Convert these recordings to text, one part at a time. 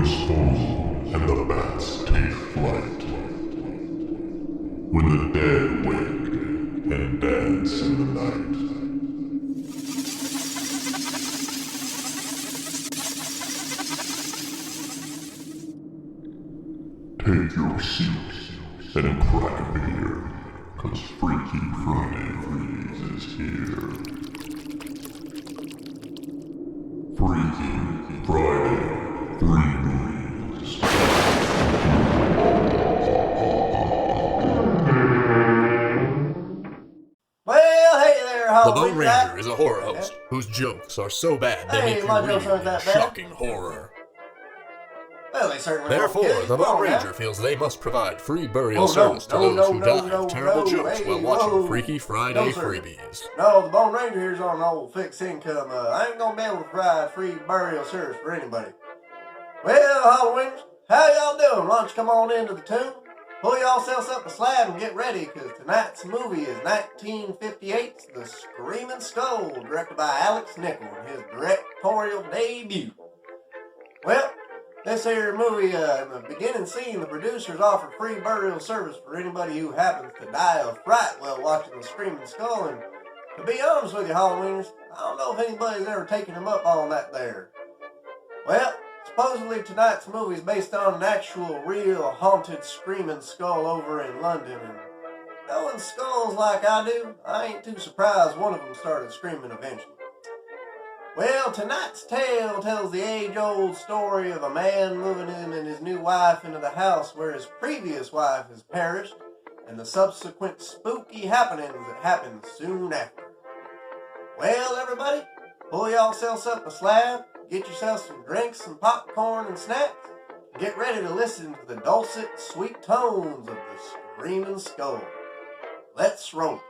is full and the bats take flight. When the dead wake and dance in the night. Take your seat and crack a beer, 'cause Freaky Friday Freeze is here. Freaky Friday Freeze. Well, hey there, The Halloween Bone Ranger is a horror host whose jokes are so bad they Hey, make my you jokes read aren't that bad. shocking horror. Well, they certainly Therefore, won't kill the you. Come Bone on, Ranger now. feels they must provide free burial Oh, service to no, those who no, die no, of terrible no, jokes hey, while watching whoa. Freaky Friday No, sir. Freebies. No, the Bone Ranger here's on old fixed income. I ain't gonna be able to provide free burial service for anybody. Well, Halloweeners, how y'all doing? Why don't you come on into the tomb? Pull yourselves up a slab and get ready, because tonight's movie is 1958's The Screaming Skull, directed by Alex Nicol in his directorial debut. Well, this here movie, in the beginning scene, the producers offer free burial service for anybody who happens to die of fright while watching The Screaming Skull, and to be honest with you, Halloweeners, I don't know if anybody's ever taken them up on that there. Well, supposedly tonight's movie is based on an actual, real, haunted screaming skull over in London, and knowing skulls like I do, I ain't too surprised one of them started screaming eventually. Well, tonight's tale tells the age-old story of a man moving him and his new wife into the house where his previous wife has perished, and the subsequent spooky happenings that happen soon after. Well, everybody, pull yourselves up a slab, get yourself some drinks, some popcorn and snacks, and get ready to listen to the dulcet, sweet tones of the Screaming Skull. Let's roll.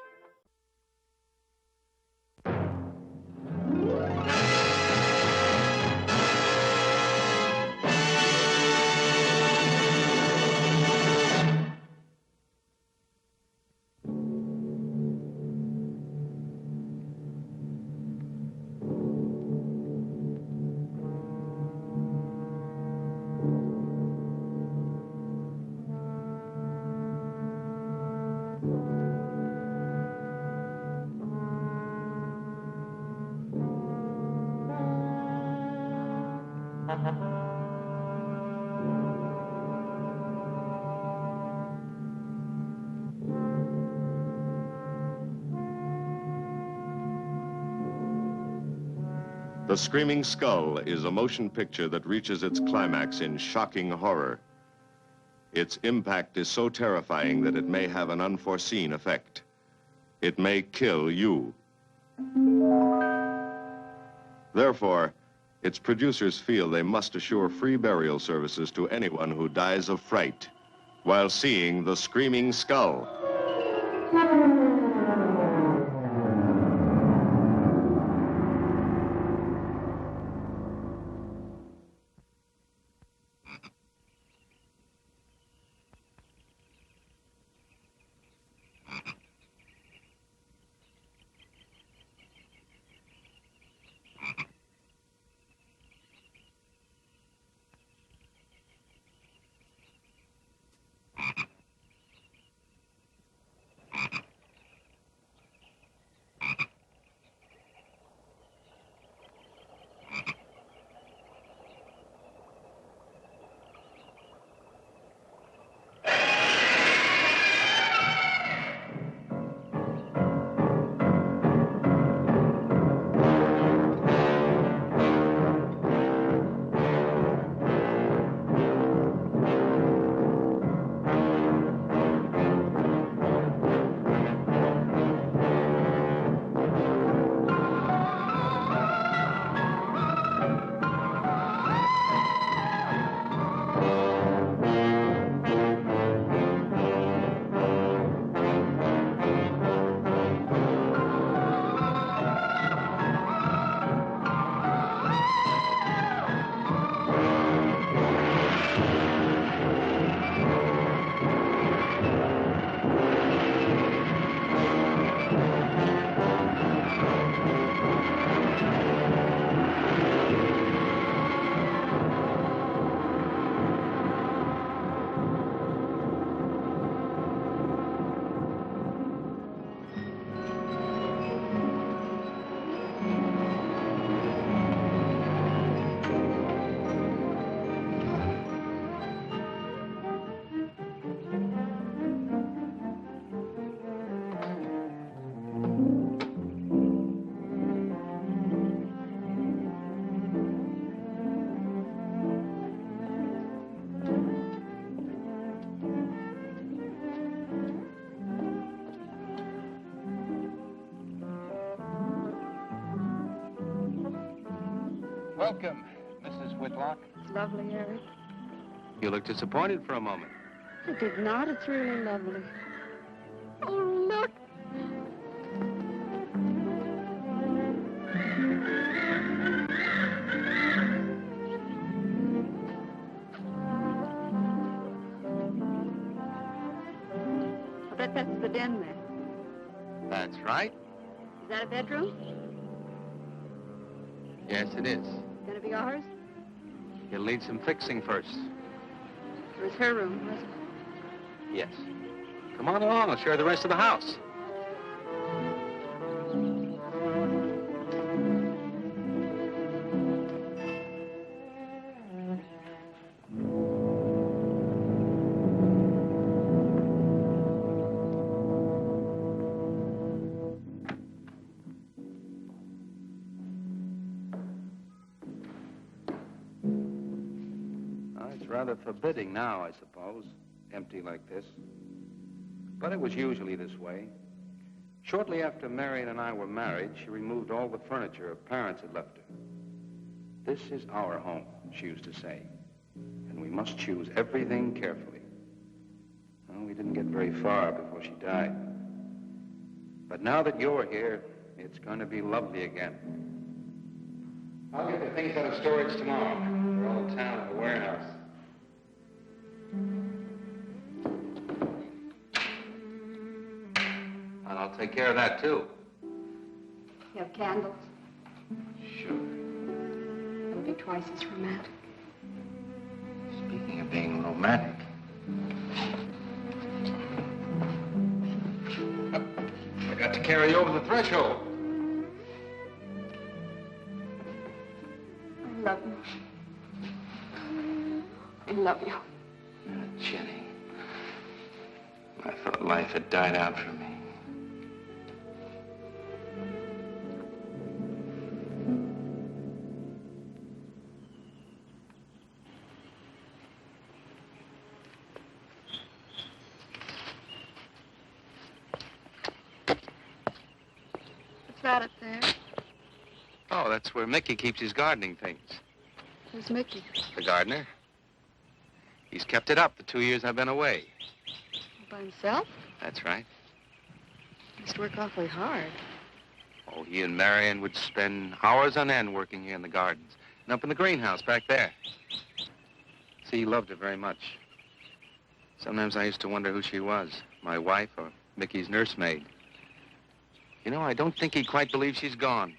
The Screaming Skull is a motion picture that reaches its climax in shocking horror. Its impact is so terrifying that it may have an unforeseen effect. It may kill you. Therefore, its producers feel they must assure free burial services to anyone who dies of fright while seeing The Screaming Skull. Welcome, Mrs. Whitlock. It's lovely, Eric. You look disappointed for a moment. I did not. It's really lovely. Oh, look. I bet that's the den there. That's right. Is that a bedroom? Yes, it is. Gonna be ours? You'll need some fixing first. It was her room, wasn't it? Yes. Come on along. I'll show you the rest of the house. It's rather forbidding now, I suppose, empty like this. But it was usually this way. Shortly after Marion and I were married, she removed all the furniture her parents had left her. This is our home, she used to say, and we must choose everything carefully. Well, we didn't get very far before she died. But now that you're here, it's going to be lovely again. I'll get the things out of storage tomorrow. They're all town at the warehouse. And I'll take care of that, too. You have candles? Sure. It'll be twice as romantic. Speaking of being romantic. I got to carry you over the threshold. I love you. I love you. Jenny, I thought life had died out for me. What's that up there? Oh, that's where Mickey keeps his gardening things. Who's Mickey? The gardener. He's kept it up the 2 years I've been away. By himself? That's right. Must work awfully hard. Oh, he and Marion would spend hours on end working here in the gardens and up in the greenhouse back there. See, he loved her very much. Sometimes I used to wonder who she was, my wife or Mickey's nursemaid. You know, I don't think he quite believes she's gone.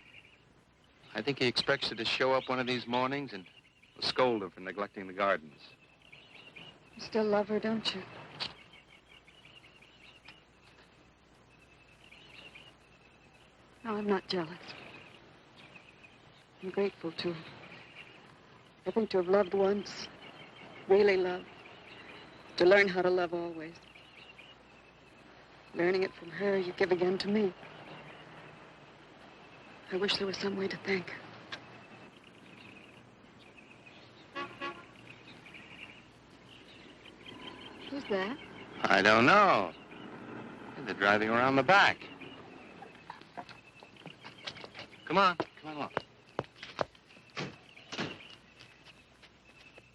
I think he expects her to show up one of these mornings and scold her for neglecting the gardens. You still love her, don't you? No, I'm not jealous. I'm grateful to her. I think to have loved once, really loved, to learn how to love always. Learning it from her, you give again to me. I wish there was some way to thank her. Who's that? I don't know. They're driving around the back. Come on along.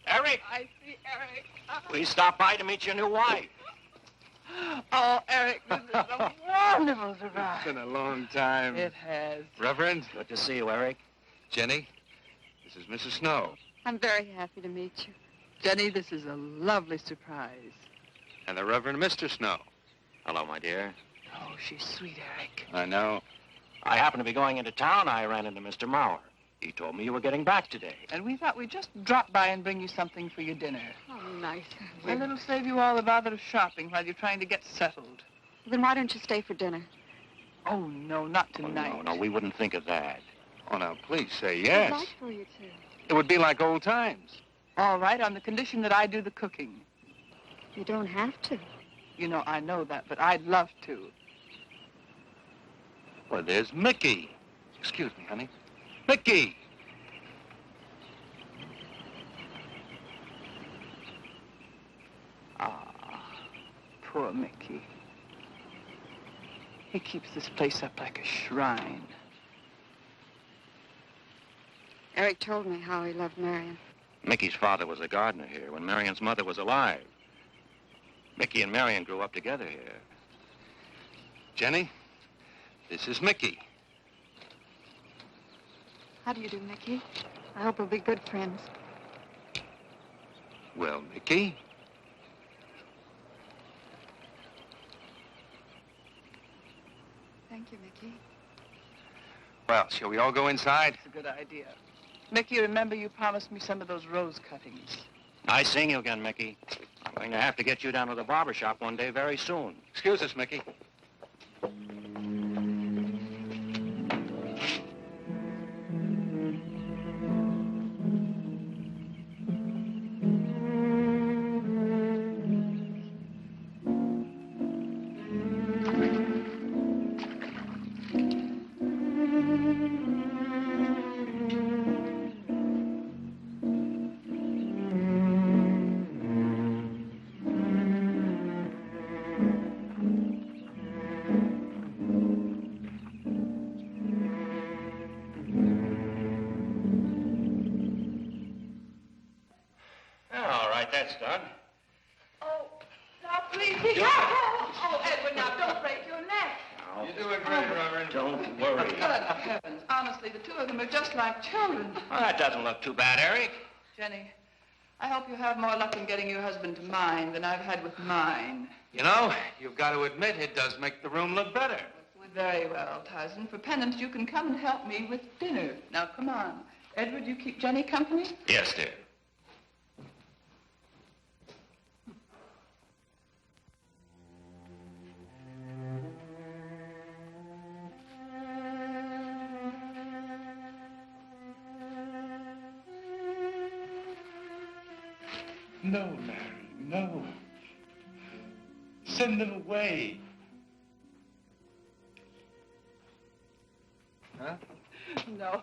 Eric! I see Eric. Please stop by to meet your new wife. Oh, Eric, this is a wonderful surprise. It's been a long time. It has. Reverend, Good to see you, Eric. Jenny, this is Mrs. Snow. I'm very happy to meet you. Jenny, this is a lovely surprise. And the Reverend Mr. Snow. Hello, my dear. Oh, she's sweet, Eric. I know. I happened to be going into town. I ran into Mr. Mauer. He told me you were getting back today. And we thought we'd just drop by and bring you something for your dinner. Oh, nice. And it'll save you all the bother of shopping while you're trying to get settled. Then why don't you stay for dinner? Oh, no, not Oh, tonight. no, we wouldn't think of that. Oh, now, please say I'd yes. like for you to. It would be like old times. All right, on the condition that I do the cooking. You don't have to. You know, I know that, but I'd love to. Well, there's Mickey. Excuse me, honey. Mickey! Poor Mickey. He keeps this place up like a shrine. Eric told me how he loved Marion. Mickey's father was a gardener here when Marion's mother was alive. Mickey and Marion grew up together here. Jenny, this is Mickey. How do you do, Mickey? I hope we'll be good friends. Well, Mickey? Thank you, Mickey. Well, shall we all go inside? It's a good idea. Mickey, remember you promised me some of those rose cuttings. Nice seeing you again, Mickey. I'm going to have to get you down to the barber shop one day very soon. Excuse us, Mickey. All right, that's done. Oh, now please be careful. Oh, Edward, now don't break your neck. You're doing great, Reverend. Don't worry. Good heavens. Honestly, the two of them are just like children. Well, that doesn't look too bad, Eric. Jenny, I hope you have more luck in getting your husband to mine than I've had with mine. You know, you've got to admit it does make the room look better. Very well, Tyson. For penance, you can come and help me with dinner. Now, come on. Edward, you keep Jenny company? Yes, dear. No, Mary, no. Send them away. Huh? No.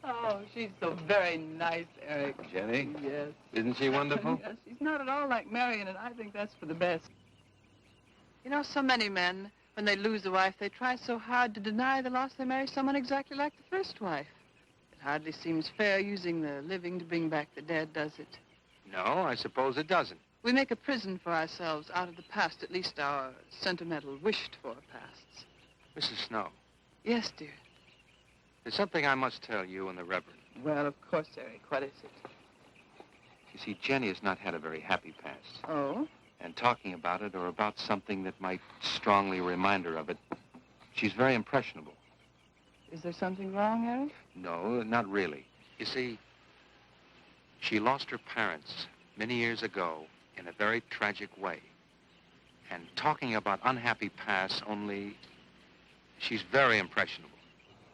Oh, she's so very nice, Eric. Jenny? Yes. Isn't she wonderful? Yes, she's not at all like Marion, and I think that's for the best. You know, so many men, when they lose a wife, they try so hard to deny the loss they marry someone exactly like the first wife. It hardly seems fair using the living to bring back the dead, does it? No, I suppose it doesn't. We make a prison for ourselves out of the past, at least our sentimental, wished-for pasts. Mrs. Snow, Yes, dear. there's something I must tell you and the Reverend. Well, of course, Eric. What is it? You see, Jenny has not had a very happy past. Oh? And talking about it or about something that might strongly remind her of it, she's very impressionable. Is there something wrong, Eric? No, not really. You see, she lost her parents many years ago in a very tragic way. And talking about unhappy pasts only, she's very impressionable.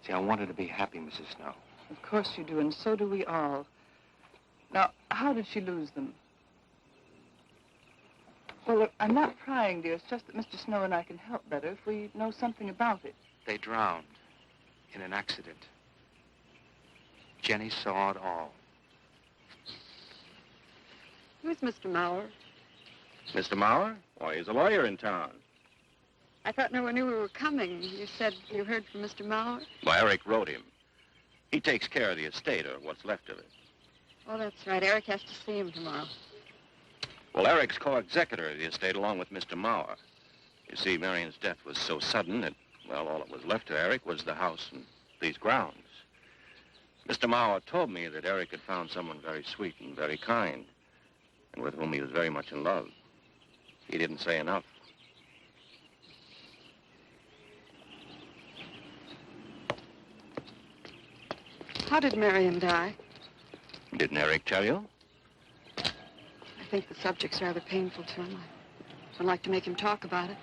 See, I want her to be happy, Mrs. Snow. Of course you do, and so do we all. Now, how did she lose them? Well, look, I'm not prying, dear. It's just that Mr. Snow and I can help better if we know something about it. They drowned in an accident. Jenny saw it all. Who's Mr. Mauer? Mr. Mauer? Why, he's a lawyer in town. I thought no one knew we were coming. You said you heard from Mr. Mauer? Well, Eric wrote him. He takes care of the estate, or what's left of it. Oh, that's right. Eric has to see him tomorrow. Well, Eric's co-executor of the estate along with Mr. Mauer. You see, Marion's death was so sudden that, well, all that was left to Eric was the house and these grounds. Mr. Mauer told me that Eric had found someone very sweet and very kind, and with whom he was very much in love. He didn't say enough. How did Marion die? Didn't Eric tell you? I think the subject's rather painful to him. I don't like to make him talk about it.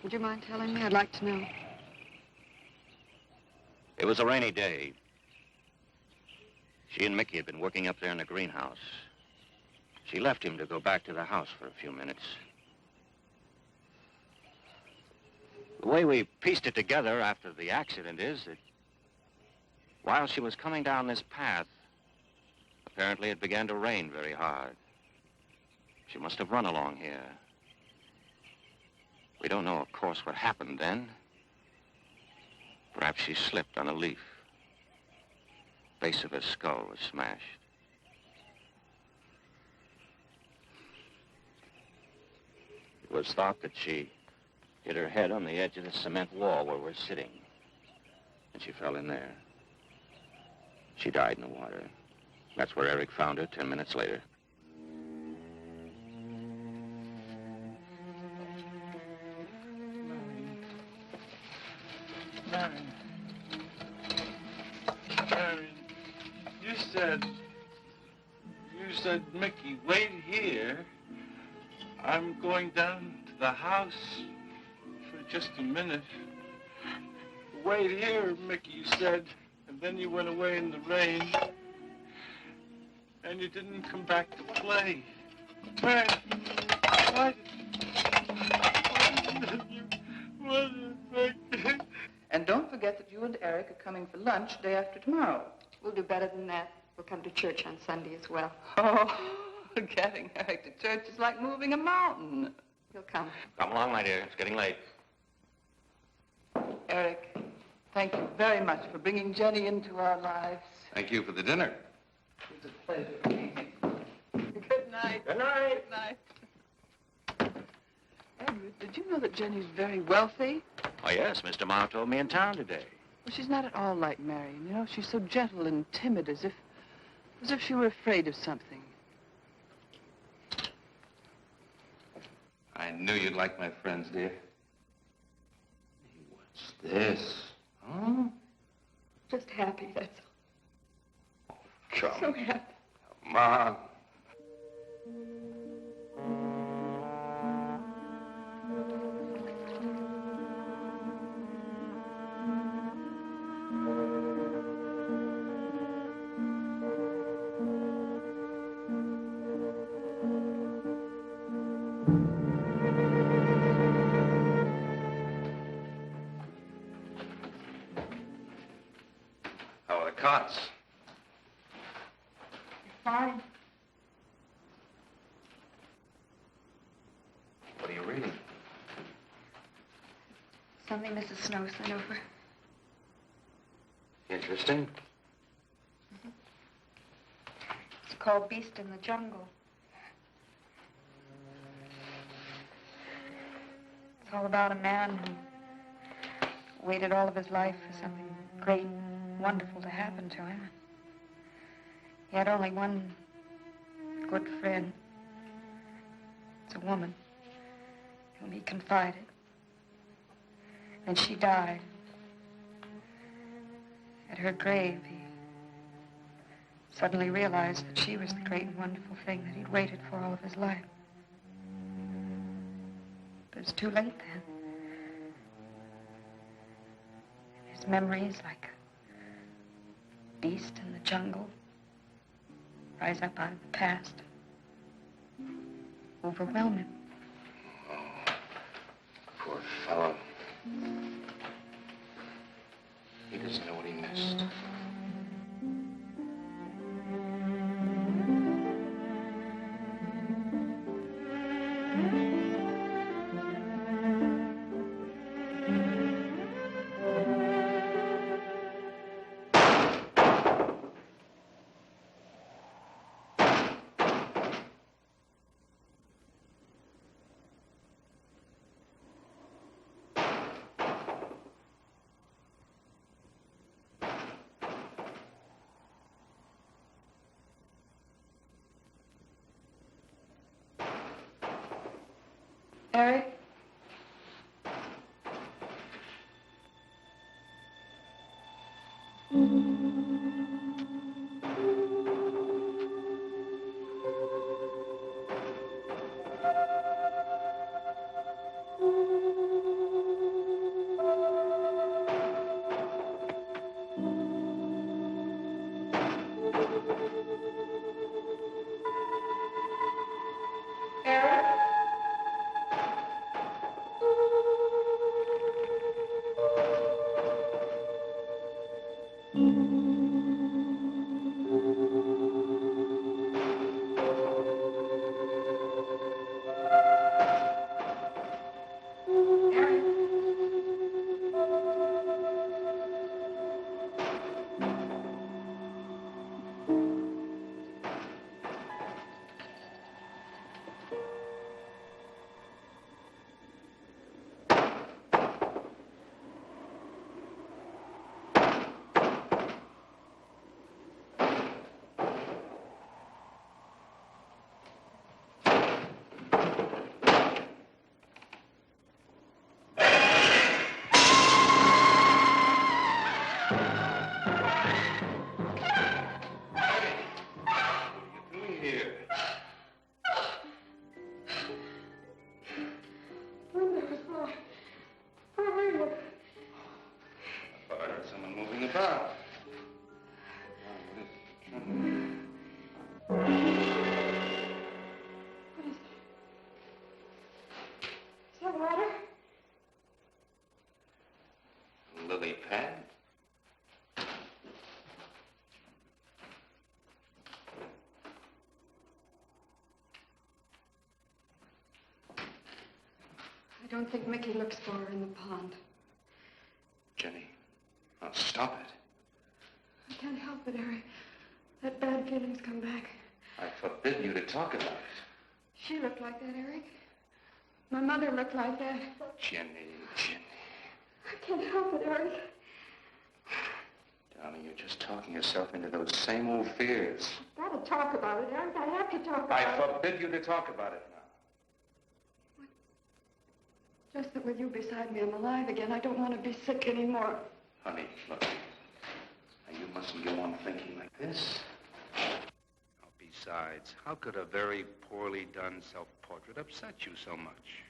Would you mind telling me? I'd like to know. It was a rainy day. She and Mickey had been working up there in the greenhouse. She left him to go back to the house for a few minutes. The way we pieced it together after the accident is that while she was coming down this path, apparently it began to rain very hard. She must have run along here. We don't know, of course, what happened then. Perhaps she slipped on a leaf. Base of her skull was smashed. It was thought that she hit her head on the edge of the cement wall where we're sitting. And she fell in there. She died in the water. That's where Eric found her 10 minutes later. Marion, you said, Mickey, wait here. I'm going down to the house for just a minute. Wait here, Mickey, you said, and then you went away in the rain, and you didn't come back to play. Marion, why did you... And don't forget that you and Eric are coming for lunch day after tomorrow. We'll do better than that. We'll come to church on Sunday as well. Oh, getting Eric to church is like moving a mountain. He'll come. Come along, my dear. It's getting late. Eric, thank you very much for bringing Jenny into our lives. Thank you for the dinner. It was a pleasure. Good night. Good night. Good night. Edward, did you know that Jenny's very wealthy? Oh, yes. Mr. Marr told me in town today. Well, she's not at all like Marion. You know, she's so gentle and timid, as if she were afraid of something. I knew you'd like my friends, dear. What's this? Huh? Just happy, that's all. Come. So happy. Come on. How are the cots? Fine. What are you reading? Something Mrs. Snow sent over. Interesting. It's called Beast in the Jungle. It's all about a man who waited all of his life for something great, wonderful to happen to him. He had only one good friend. It's a woman whom he confided. And she died. At her grave, he suddenly realized that she was the great and wonderful thing that he'd waited for all of his life. But it was too late then. His memories, like a beast in the jungle, rise up out of the past, overwhelm him. Oh, poor fellow. He doesn't know what he missed. Eric? Eric? here. I thought I heard someone moving about. What is it? Is that water? Lily pad? I don't think Mickey looks for her in the pond. Jenny, now stop it. I can't help it, Eric. That bad feeling's come back. I forbid you to talk about it. She looked like that, Eric. My mother looked like that. Jenny. I can't help it, Eric. Darling, you're just talking yourself into those same old fears. I've got to talk about it, Eric. I have to talk about I it. forbid you to talk about it now. Just that with you beside me, I'm alive again. I don't want to be sick anymore. Honey, look. Now, you mustn't go on thinking like this. Besides, how could a very poorly done self-portrait upset you so much?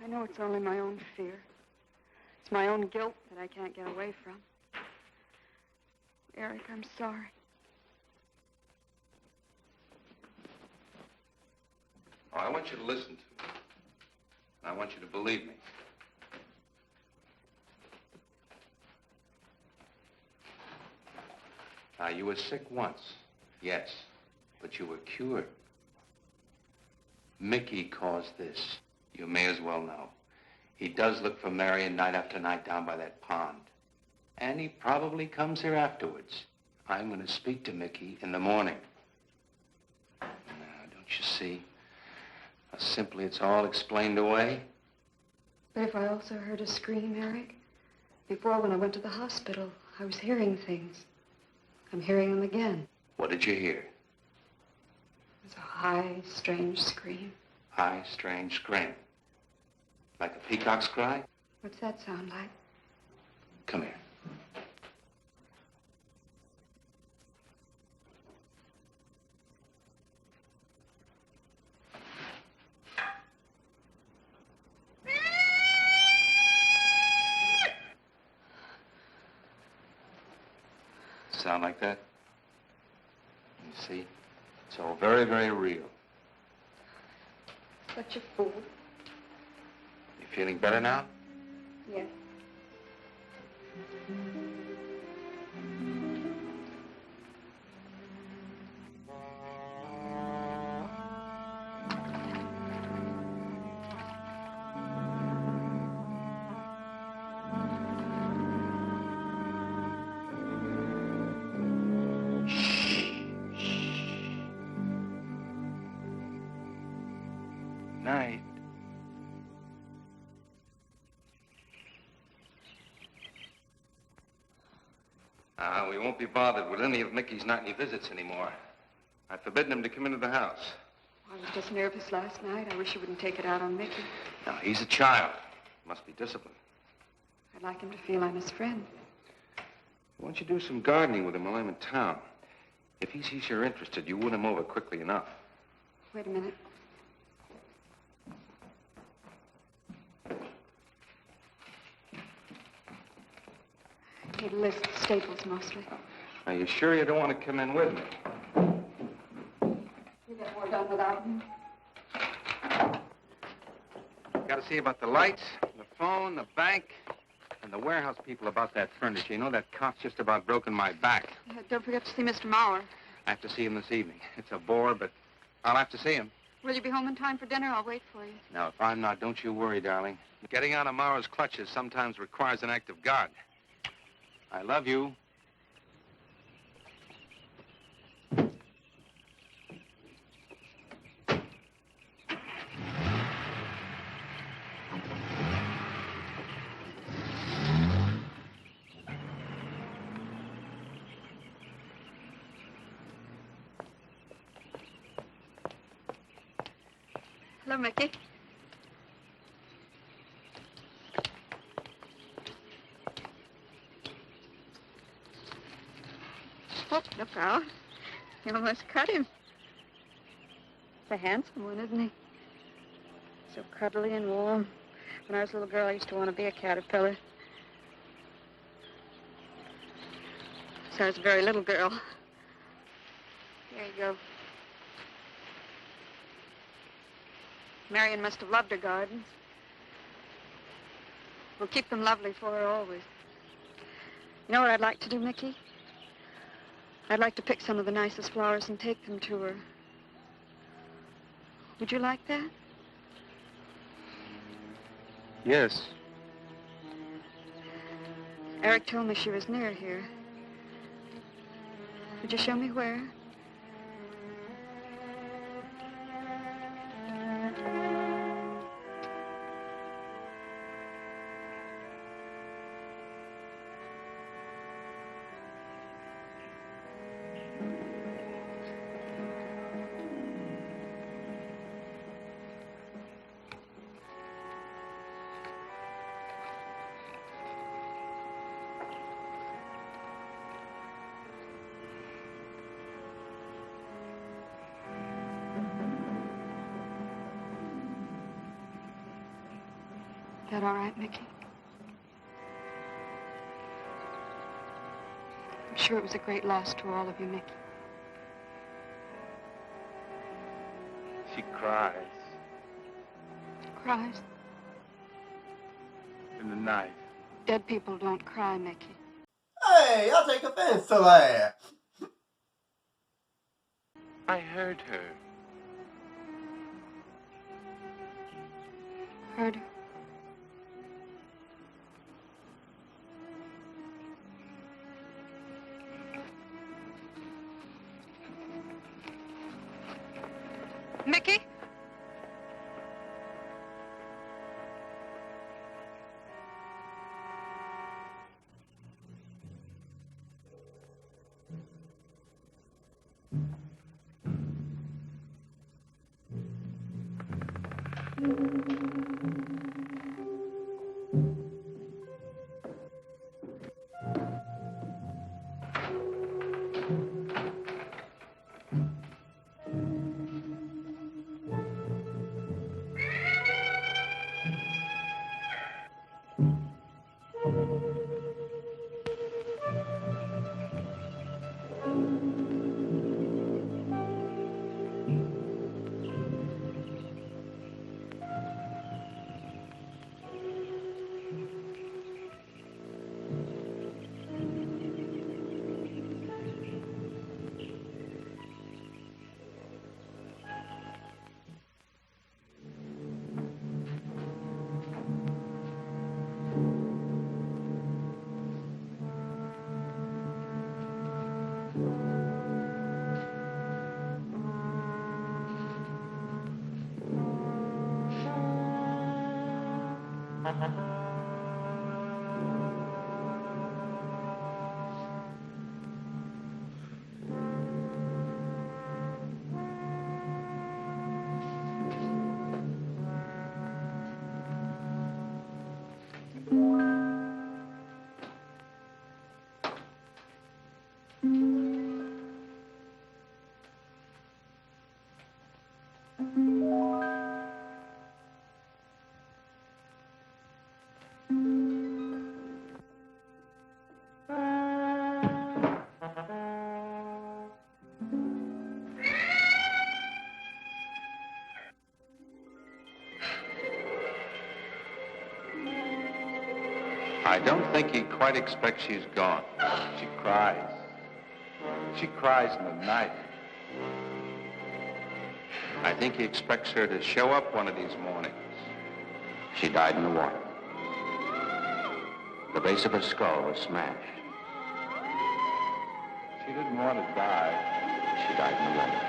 I know it's only my own fear. It's my own guilt that I can't get away from. Eric, I'm sorry. Oh, I want you to listen to me. I want you to believe me. Now, you were sick once, yes, but you were cured. Mickey caused this. You may as well know. He does look for Marion night after night down by that pond. And he probably comes here afterwards. I'm going to speak to Mickey in the morning. Now, don't you see? How simply it's all explained away. But if I also heard a scream, Eric, before when I went to the hospital, I was hearing things. I'm hearing them again. What did you hear? It was a high, strange scream. High, strange scream. Like a peacock's cry? What's that sound like? Come here. Sound like that? You see? It's all very, very real. Such a fool. You feeling better now? Yes. Night. We won't be bothered with any of Mickey's nightly visits anymore. I've forbidden him to come into the house. I was just nervous last night. I wish you wouldn't take it out on Mickey. Now, he's a child. Must be disciplined. I'd like him to feel I'm his friend. Why don't you do some gardening with him while I'm in town? If he sees you're interested, you win him over quickly enough. Wait a minute. I need a list of staples, mostly. Are you sure you don't want to come in with me? You get more done without him. Got to see about the lights, the phone, the bank, and the warehouse people about that furniture. You know, that cop's just about broken my back. Yeah, don't forget to see Mr. Mauer. I have to see him this evening. It's a bore, but I'll have to see him. Will you be home in time for dinner? I'll wait for you. Now, if I'm not, don't you worry, darling. Getting out of Mauer's clutches sometimes requires an act of God. I love you. Hello, Mickey. Oh, look out. You almost cut him. He's a handsome one, isn't he? So cuddly and warm. When I was a little girl, I used to want to be a caterpillar. So I was a very little girl. There you go. Marion must have loved her gardens. We'll keep them lovely for her always. You know what I'd like to do, Mickey? I'd like to pick some of the nicest flowers and take them to her. Would you like that? Yes. Eric told me she was near here. Would you show me where? That all right, Mickey? I'm sure it was a great loss to all of you, Mickey. She cries Cries? in the night. Dead people don't cry, Mickey. Hey, I'll take offense to that. I heard her. Heard her? Mickey? I don't think he quite expects she's gone. She cries. She cries in the night. I think he expects her to show up one of these mornings. She died in the water. The base of her skull was smashed. She didn't want to die. She died in the water.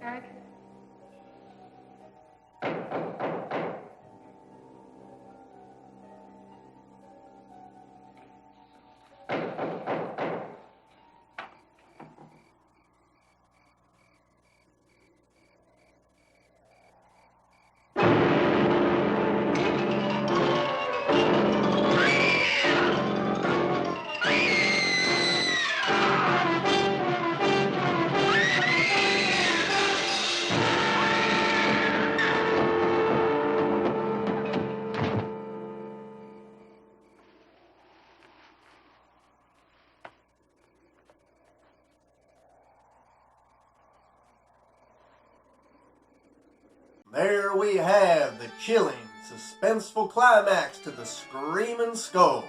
Eric? There we have the chilling, suspenseful climax to the Screaming Skull.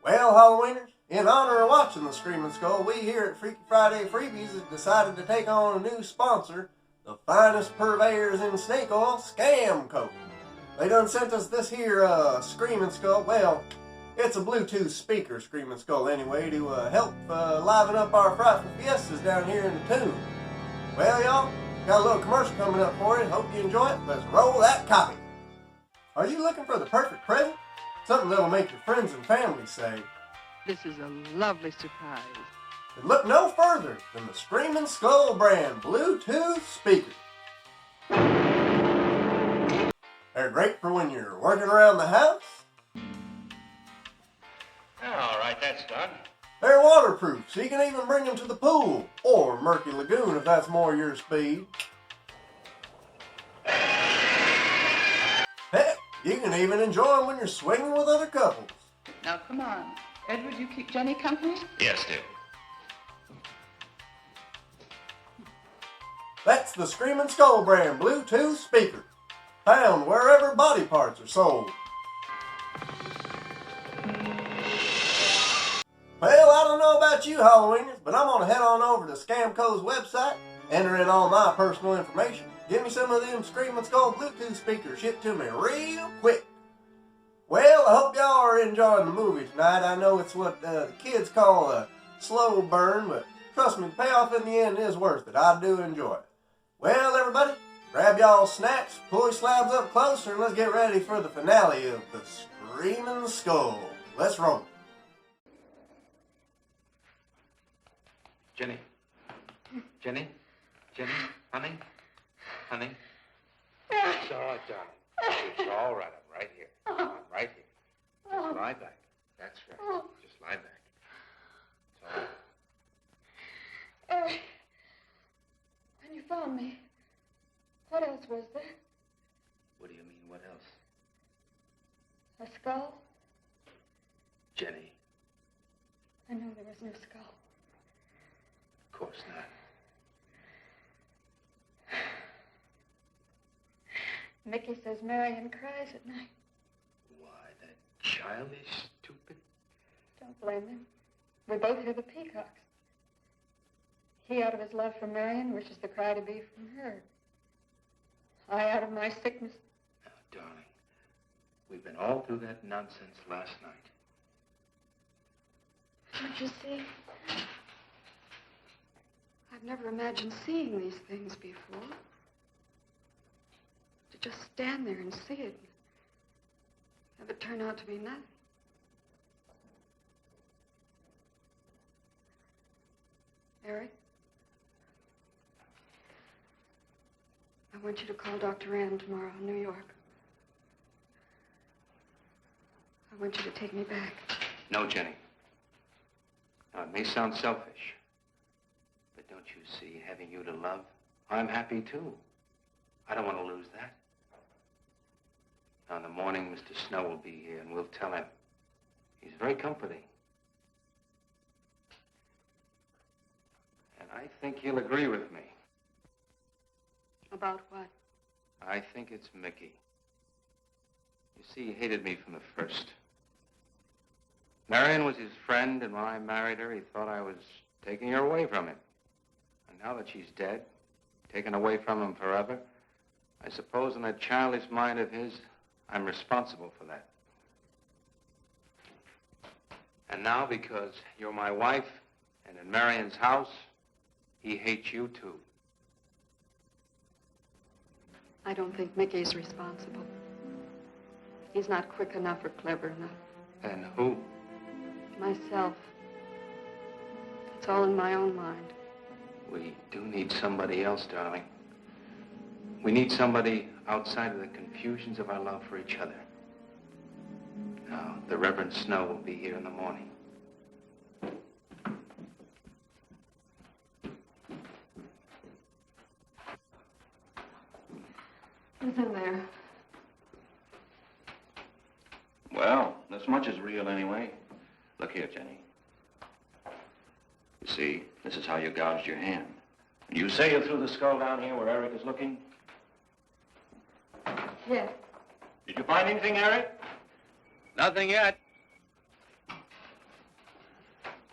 Well, Halloweeners, in honor of watching the Screaming Skull, we here at Freaky Friday Freebies have decided to take on a new sponsor, the finest purveyors in snake oil, Scamco. They done sent us this here Screaming Skull. Well, it's a Bluetooth speaker Screaming Skull anyway, to help liven up our frightful fiestas down here in the tune. Well, y'all, got a little commercial coming up for you. Hope you enjoy it. Let's roll that copy. Are you looking for the perfect present? Something that'll make your friends and family say, This is a lovely surprise. then look no further than the Screaming Skull brand Bluetooth speakers. They're great for when you're working around the house. All right, that's done. They're waterproof, so you can even bring them to the pool or murky lagoon if that's more your speed. Heck, you can even enjoy them when you're swinging with other couples. Now, come on. Edward, you keep Jenny company? Yes, dear. That's the Screaming Skull brand Bluetooth speaker, found wherever body parts are sold. Well, I don't know about you Halloweeners, but I'm going to head on over to Scamco's website, enter in all my personal information, give me some of them Screaming Skull Bluetooth speakers shipped to me real quick. Well, I hope y'all are enjoying the movie tonight. I know it's what the kids call a slow burn, but trust me, the payoff in the end is worth it. I do enjoy it. Well, everybody, grab y'all snacks, pull your slabs up closer, and let's get ready for the finale of the Screaming Skull. Let's roll. Jenny. Jenny? Jenny? Honey? Honey? It's all right, darling. It's all right. I'm right here. I'm right here. Just lie back. That's right. Just lie back. It's all right. Eric, when you found me, what else was there? What do you mean, what else? A skull? Jenny, I know there was no skull. of course not. Mickey says Marion cries at night. Why, that child is stupid. Don't blame him. We both hear the peacocks. He, out of his love for Marion, wishes the cry to be from her. I, out of my sickness. Now, darling, we've been all through that nonsense last night. Don't you see? I've never imagined seeing these things before. To just stand there and see it. Have it turn out to be nothing. Eric? I want you to call Dr. Ann tomorrow in New York. I want you to take me back. No, Jenny. Now, it may sound selfish, but don't you see, having you to love, I'm happy too. I don't want to lose that. Now, in the morning, Mr. Snow will be here, and we'll tell him. He's very comforting. And I think he'll agree with me. About what? I think it's Mickey. You see, he hated me from the first. Marion was his friend, and when I married her, he thought I was taking her away from him. And now that she's dead, taken away from him forever, I suppose in that childish mind of his, I'm responsible for that. And now, because you're my wife, and in Marion's house, he hates you too. I don't think Mickey's responsible. He's not quick enough or clever enough. And who? Myself. It's all in my own mind. We do need somebody else, darling. We need somebody outside of the confusions of our love for each other. Now, the Reverend Snow will be here in the morning. Who's in there? Well, this much is real anyway. Look here, Jenny. You see, this is how you gouged your hand. You say you threw the skull down here where Eric is looking? Yes. Did you find anything, Eric? Nothing yet.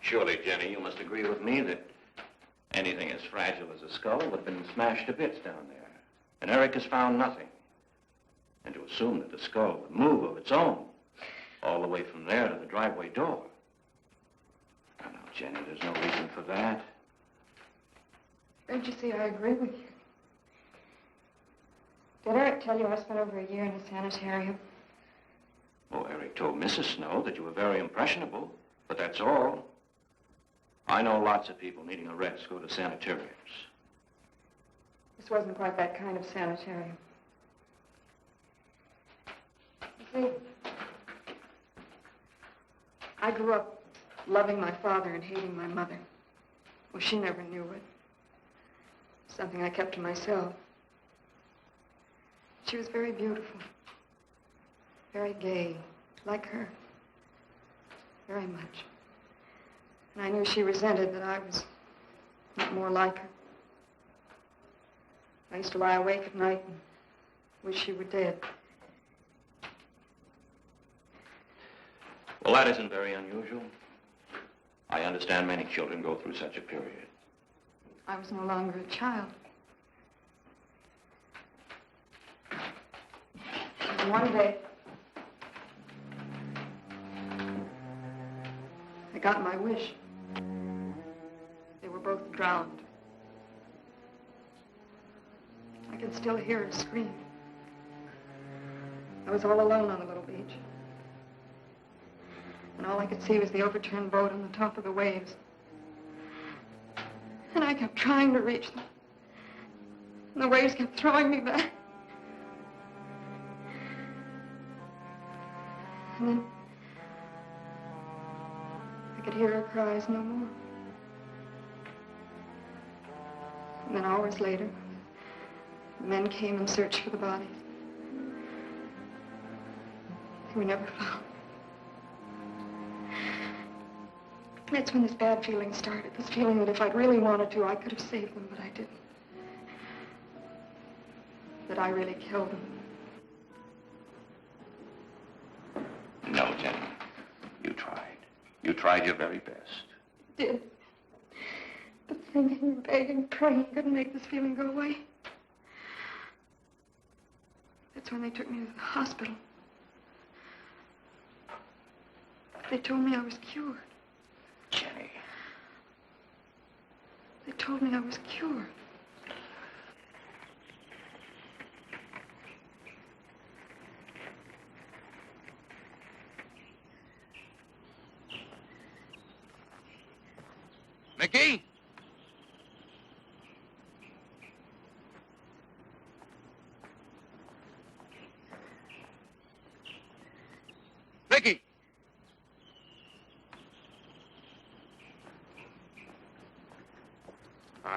Surely, Jenny, you must agree with me that anything as fragile as a skull would have been smashed to bits down there. And Eric has found nothing. And to assume that the skull would move of its own, all the way from there to the driveway door. Now, Jenny, there's no reason for that. Don't you see, I agree with you. Did Eric tell you I spent over a year in a sanitarium? Oh, Eric told Mrs. Snow that you were very impressionable, but that's all. I know lots of people needing a rest go to sanitariums. This wasn't quite that kind of sanitarium. You see, I grew up loving my father and hating my mother. Well, she never knew it. Something I kept to myself. She was very beautiful. Very gay, like her. Very much. And I knew she resented that I was not more like her. I used to lie awake at night and wish she were dead. Well, that isn't very unusual. I understand many children go through such a period. I was no longer a child. And one day, I got my wish. They were both drowned. I can still hear her scream. I was all alone on the little beach. And all I could see was the overturned boat on the top of the waves. And I kept trying to reach them. And the waves kept throwing me back. And then I could hear her cries no more. And then hours later, the men came and searched for the bodies. They were never found. That's when this bad feeling started. This feeling that if I'd really wanted to, I could have saved them, but I didn't. That I really killed them. No, Jenny. You tried. You tried your very best. Did. But thinking and begging, praying couldn't make this feeling go away. That's when they took me to the hospital. They told me I was cured. Jenny. They told me I was cured. Mickey? Mickey!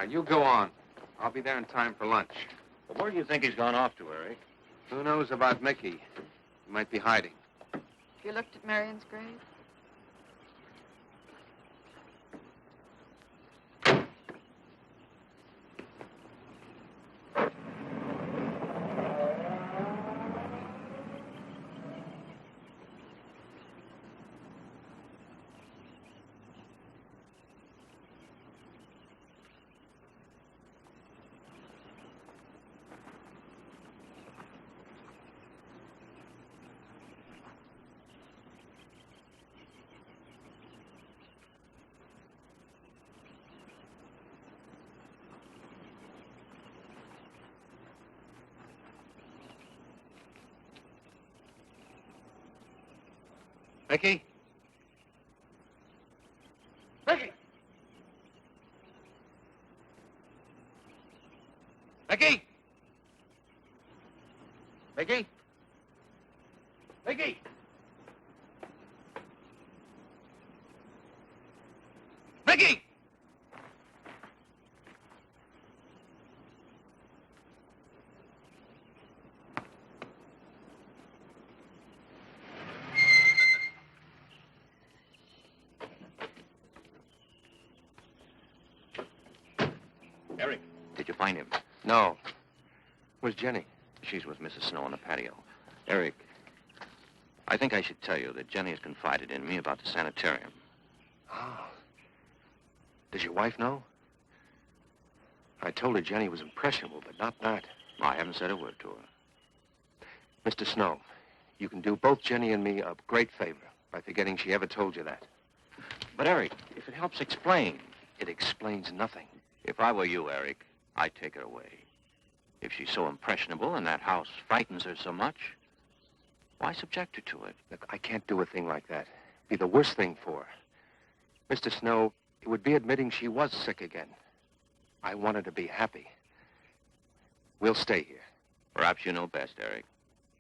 You go on. I'll be there in time for lunch. Well, where do you think he's gone off to, Eric? Who knows about Mickey? He might be hiding. You looked at Marion's grave? Mickey? Mickey! Mickey! Mickey? Mickey! Mickey! Eric, did you find him? No. Where's Jenny? She's with Mrs. Snow on the patio. Eric, I think I should tell you that Jenny has confided in me about the sanitarium. Oh. Does your wife know? I told her Jenny was impressionable, but not that. I haven't said a word to her. Mr. Snow, you can do both Jenny and me a great favor by forgetting she ever told you that. But, Eric, if it helps explain, it explains nothing. If I were you, Eric, I'd take her away. If she's so impressionable and that house frightens her so much, why subject her to it? Look, I can't do a thing like that. It'd be the worst thing for her. Mr. Snow, it would be admitting she was sick again. I want her to be happy. We'll stay here. Perhaps you know best, Eric.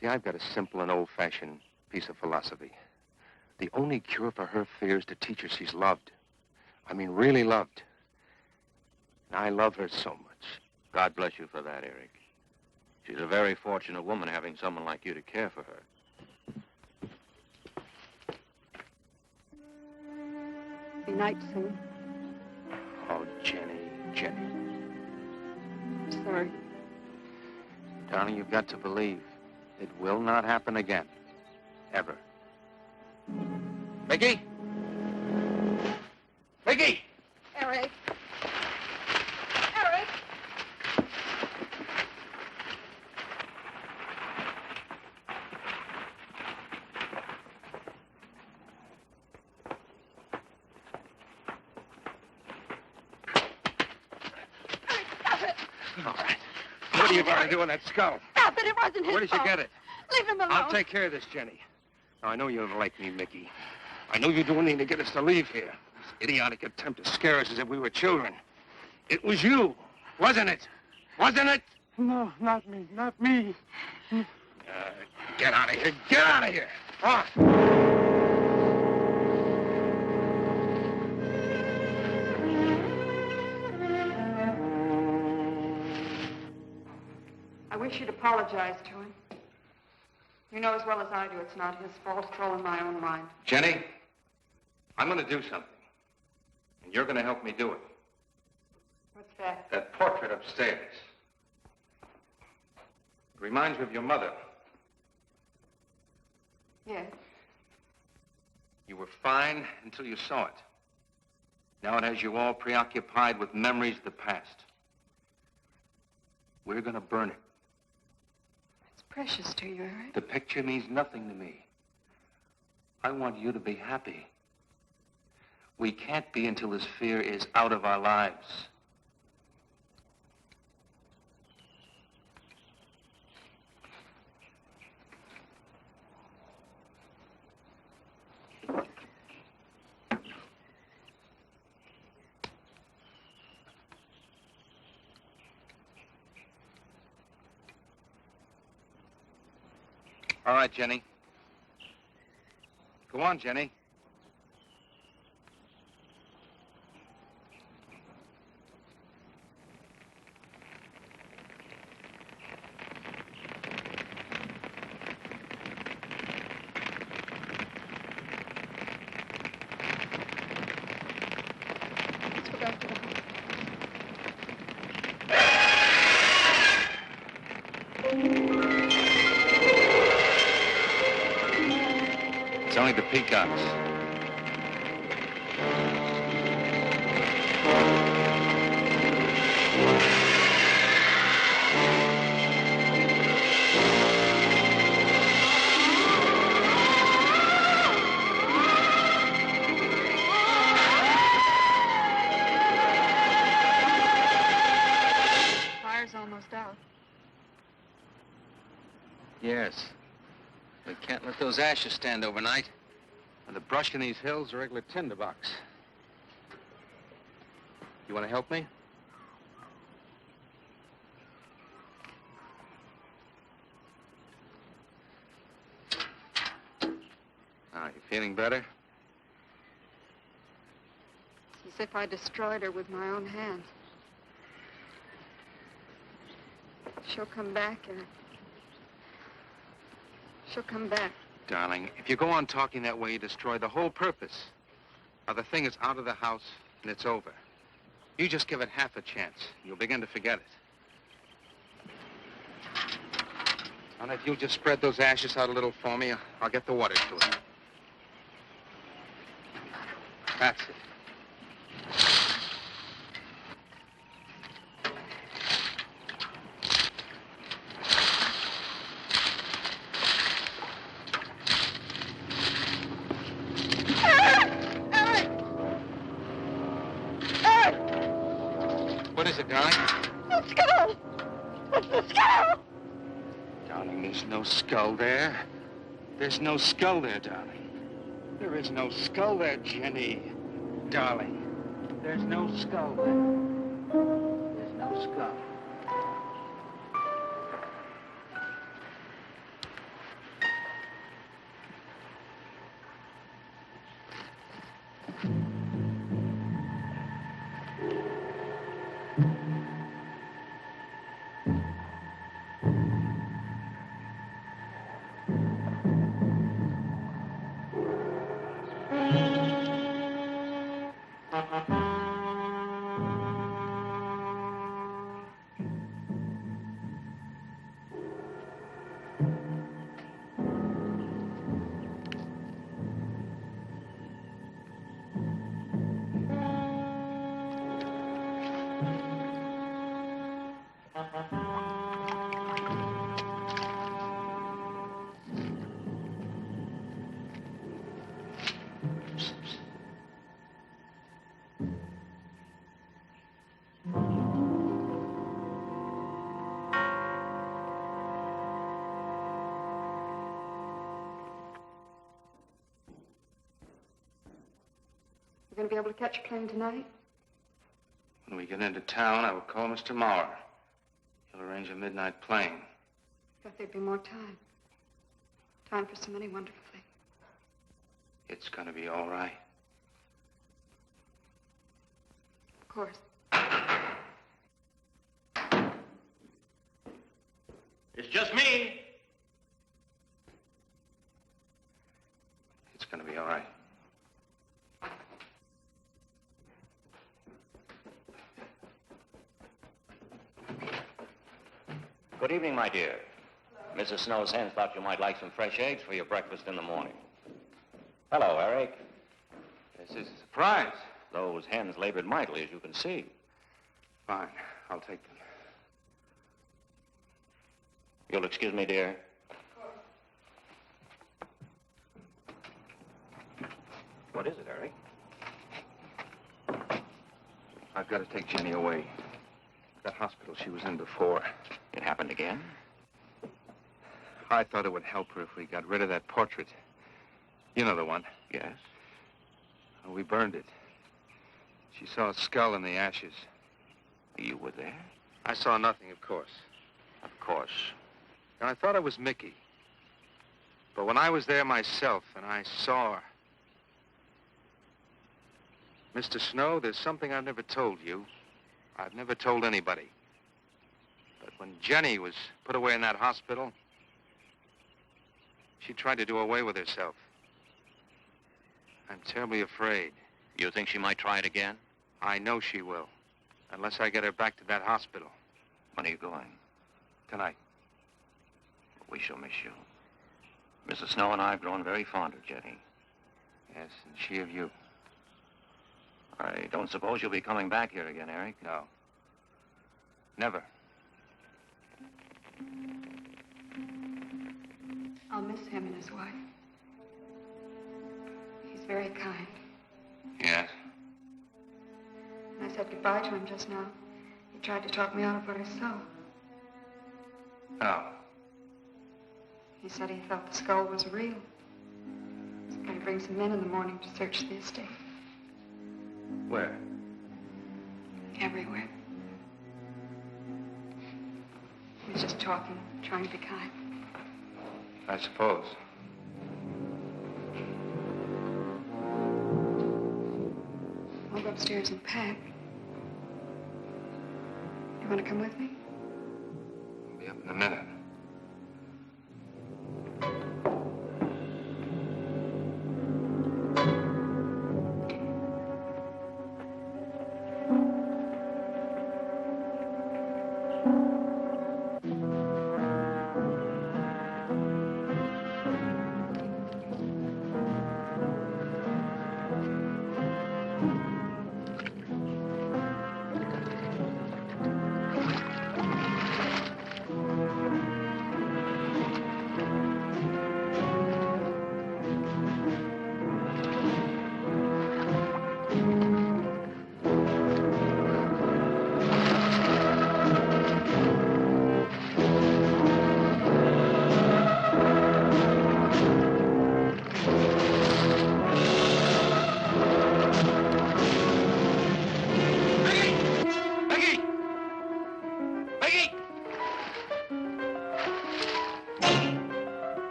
See, I've got a simple and old-fashioned piece of philosophy. The only cure for her fear is to teach her she's loved. I mean, really loved. And I love her so much. God bless you for that, Eric. She's a very fortunate woman having someone like you to care for her. Be night soon. Oh, Jenny, Jenny. I'm sorry. Darling, you've got to believe it will not happen again. Ever. Mickey? Mickey! Eric. Eric! Stop it! All right. What are you going to do in that skull? Stop it! It wasn't his Where did you fault. get it? Leave him alone. I'll take care of this, Jenny. Now, I know you don't like me, Mickey. I know you're doing anything to get us to leave here. This idiotic attempt to scare us as if we were children. It was you, wasn't it? Wasn't it? No, not me, not me. Get out of here. Get out of here. On. I wish you'd apologize to him. You know as well as I do it's not his fault. It's all in my own mind. Jenny, I'm going to do something. And you're going to help me do it. What's that? That portrait upstairs. It reminds me of your mother. Yes. You were fine until you saw it. Now it has you all preoccupied with memories of the past. We're going to burn it. It's precious to you, Eric. The picture means nothing to me. I want you to be happy. We can't be until this fear is out of our lives. All right, Jenny. Go on, Jenny. Let's go back to the house. It's only the peacocks. Fire's almost out. Yes. We can't let those ashes stand overnight. And the brush in these hills are regular tinderbox. You want to help me? Now, you feeling better? It's as if I destroyed her with my own hands. She'll come back, and she'll come back. Darling, if you go on talking that way, you destroy the whole purpose. Now, the thing is out of the house, and it's over. You just give it half a chance. You'll begin to forget it. And if you'll just spread those ashes out a little for me, I'll get the water to it. That's it. What is it, darling? The skull! It's the skull! Darling, there's no skull there. There's no skull there, darling. There is no skull there, Jenny. Darling, there's no skull there. There's no skull. We're going to be able to catch a plane tonight? When we get into town, I will call Mr. Maurer. He'll arrange a midnight plane. Thought there'd be more time. Time for so many wonderful things. It's going to be all right. Of course. It's just me. It's going to be all right. Good evening, my dear. Mrs. Snow's hens thought you might like some fresh eggs for your breakfast in the morning. Hello, Eric. This is a surprise. Those hens labored mightily, as you can see. Fine. I'll take them. You'll excuse me, dear? What is it, Eric? I've got to take Jenny away. That hospital she was in before. It happened again? I thought it would help her if we got rid of that portrait. You know the one. Yes. We burned it. She saw a skull in the ashes. You were there? I saw nothing, of course. Of course. And I thought it was Mickey. But when I was there myself and I saw her... Mr. Snow, there's something I've never told you. I've never told anybody. But when Jenny was put away in that hospital, she tried to do away with herself. I'm terribly afraid. You think she might try it again? I know she will, unless I get her back to that hospital. When are you going? Tonight. We shall miss you. Mrs. Snow and I have grown very fond of Jenny. Yes, and she of you. I don't suppose you'll be coming back here again, Eric? No. Never. I'll miss him and his wife. He's very kind. Yes? When I said goodbye to him just now, he tried to talk me out of what I saw. Oh. He said he thought the skull was real. Some kind bring some men in the morning to search the estate. Where? Everywhere. He was just talking, trying to be kind. I suppose. I'll go upstairs and pack. You want to come with me? I'll be up in a minute.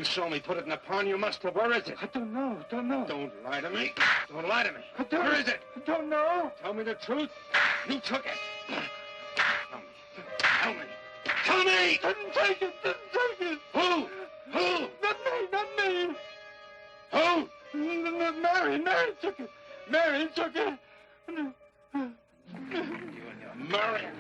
You saw me put it in the pond. You must have. Where is it? I don't know. Don't lie to me. Don't lie to me. Where Where is it? I don't know. Tell me the truth. You took it. Tell me. Tell me. Didn't take it. Who? Who? Not me. Who? Marion took it. Marion took it. You and your Marion.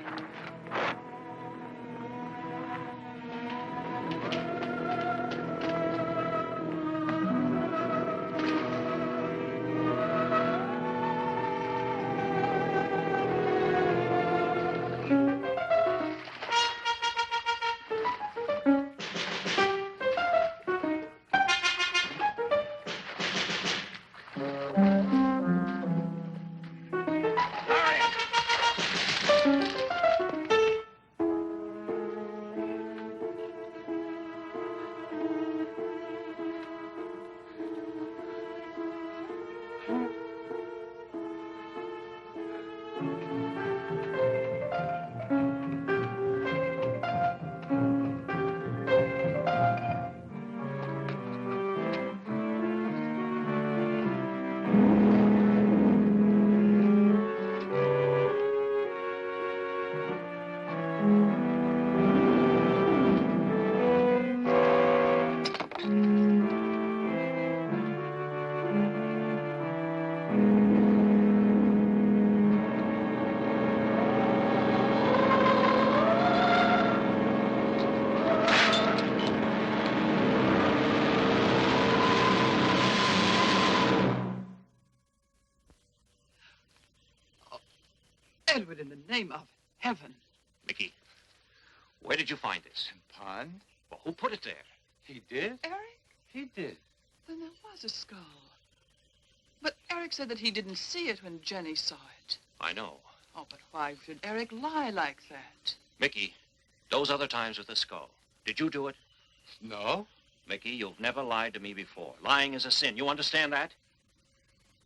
Edward, in the name of heaven. Mickey, where did you find this? Pond? Well, who put it there? He did? Eric? He did. Then there was a skull. But Eric said that he didn't see it when Jenny saw it. I know. Oh, but why should Eric lie like that? Mickey, those other times with the skull, did you do it? No. Mickey, you've never lied to me before. Lying is a sin. You understand that?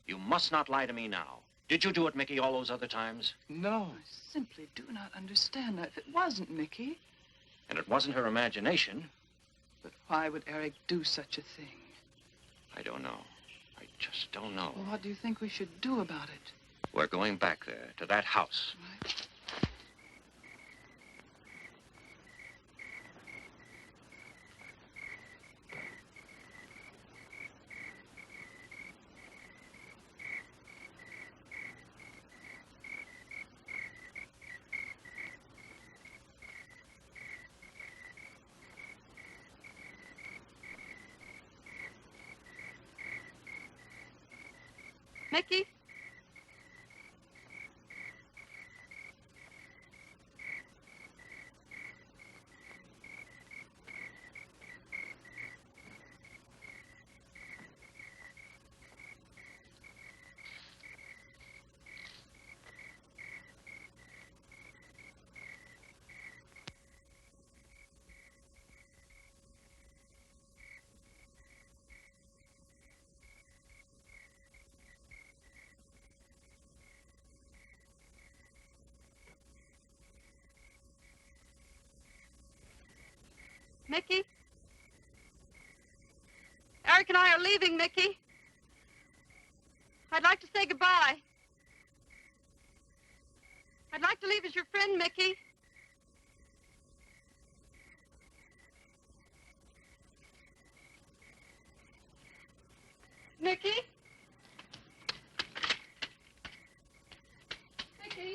You must not lie to me now. Did you do it, Mickey, all those other times? No. I simply do not understand that. If it wasn't Mickey, And it wasn't her imagination. but why would Eric do such a thing? I don't know. I just don't know. Well, what do you think we should do about it? We're going back there, to that house. Right? Mickey? Mickey? Eric and I are leaving, Mickey. I'd like to say goodbye. I'd like to leave as your friend, Mickey. Mickey? Mickey?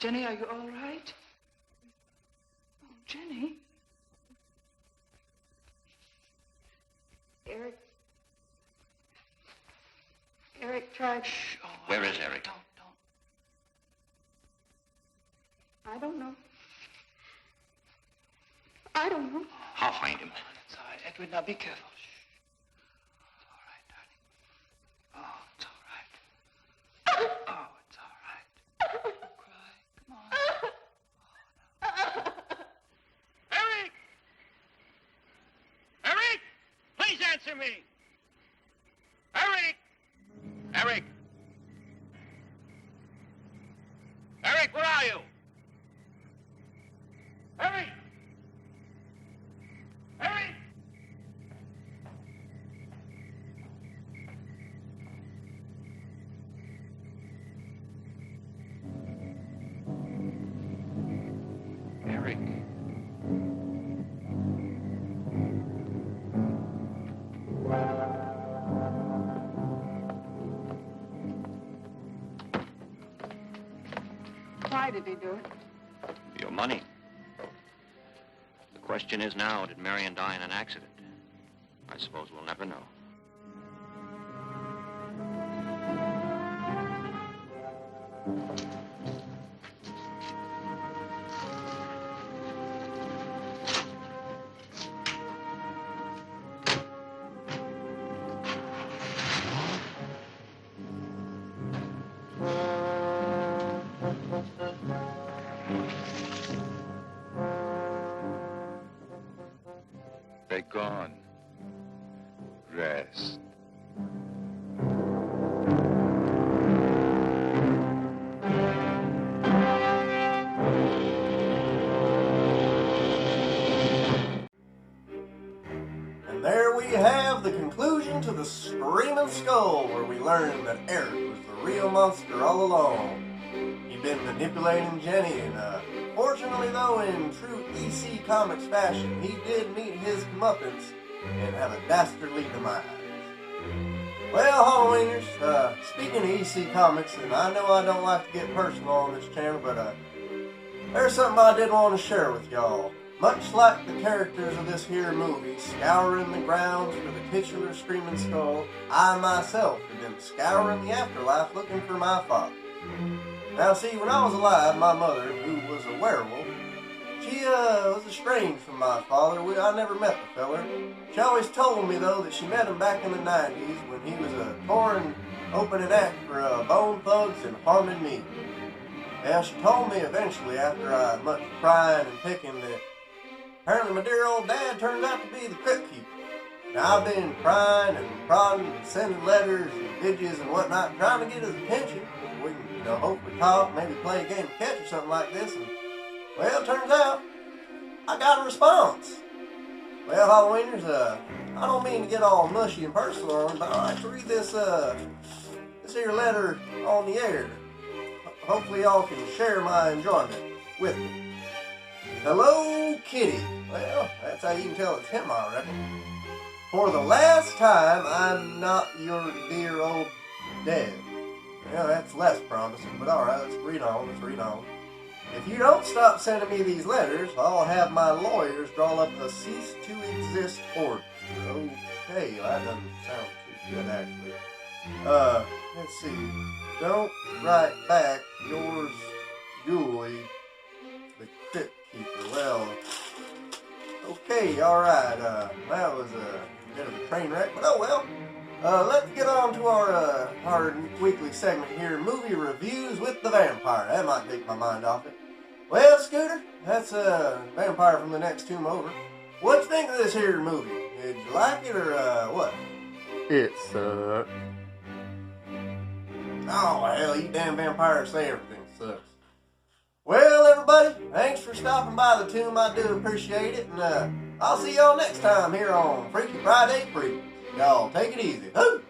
Jenny, are you all right? Oh, Jenny. Eric tried. Shh. Oh, Where is Eric? Don't. I don't know. I don't know. I'll find him. It's all right. Edward, now be careful. Shh. It's all right, darling. Oh, it's all right. Oh, it's all right. Don't cry. Come on. Eric! Eric! Please answer me! Eric! Eric! Eric, where are you? Eric! Eric! Eric. Why did he do it? Your money. The question is now, did Marion die in an accident? I suppose we'll never know. They're gone. Rest. And there we have the conclusion to the Screaming Skull, where we learn that Eric was the real monster all along. He'd been manipulating Jenny, and fortunately though, in true EC Comics fashion, he did meet his comeuppance and have a dastardly demise. Well, Halloweeners, speaking of EC Comics, and I know I don't like to get personal on this channel, but there's something I did want to share with y'all. Much like the characters of this here movie, scouring the grounds for the titular Screaming Skull, I myself have been scouring the afterlife looking for my father. Now see, when I was alive, my mother, who was a werewolf, she was estranged from my father. I never met the feller. She always told me, though, that she met him back in the 90s when he was a touring opening act for Bone Thugs and Harmon Me. Now, she told me eventually, after much crying and picking, that apparently my dear old dad turns out to be the crypt keeper. Now, I've been crying and prodding and sending letters and digits and whatnot, trying to get his attention. We can, hopefully talk, maybe play a game of catch or something like this. And, well, it turns out I got a response. Well, Halloweeners, I don't mean to get all mushy and personal on it, but I'd like to read this here letter on the air. Hopefully y'all can share my enjoyment with me. Hello, Kitty. Well, that's how you can tell it's him, I reckon. For the last time, I'm not your dear old dad. Well, that's less promising, but alright, let's read on. If you don't stop sending me these letters, I'll have my lawyers draw up a cease to exist order. Okay, well, that doesn't sound too good, actually. Let's see. Don't write back, yours, Julie, the crypt keeper. Well, okay, alright, that was a bit of a train wreck, but oh well. Let's get on to our weekly segment here, movie reviews with the vampire. That might take my mind off it. Well, Scooter, that's a vampire from the next tomb over. What you think of this here movie? Did you like it or what? It sucked. Oh, hell, you damn vampires say everything sucks. Well, everybody, thanks for stopping by the tomb. I do appreciate it. And I'll see y'all next time here on Freaky Friday Previews. Y'all take it easy. Hoo!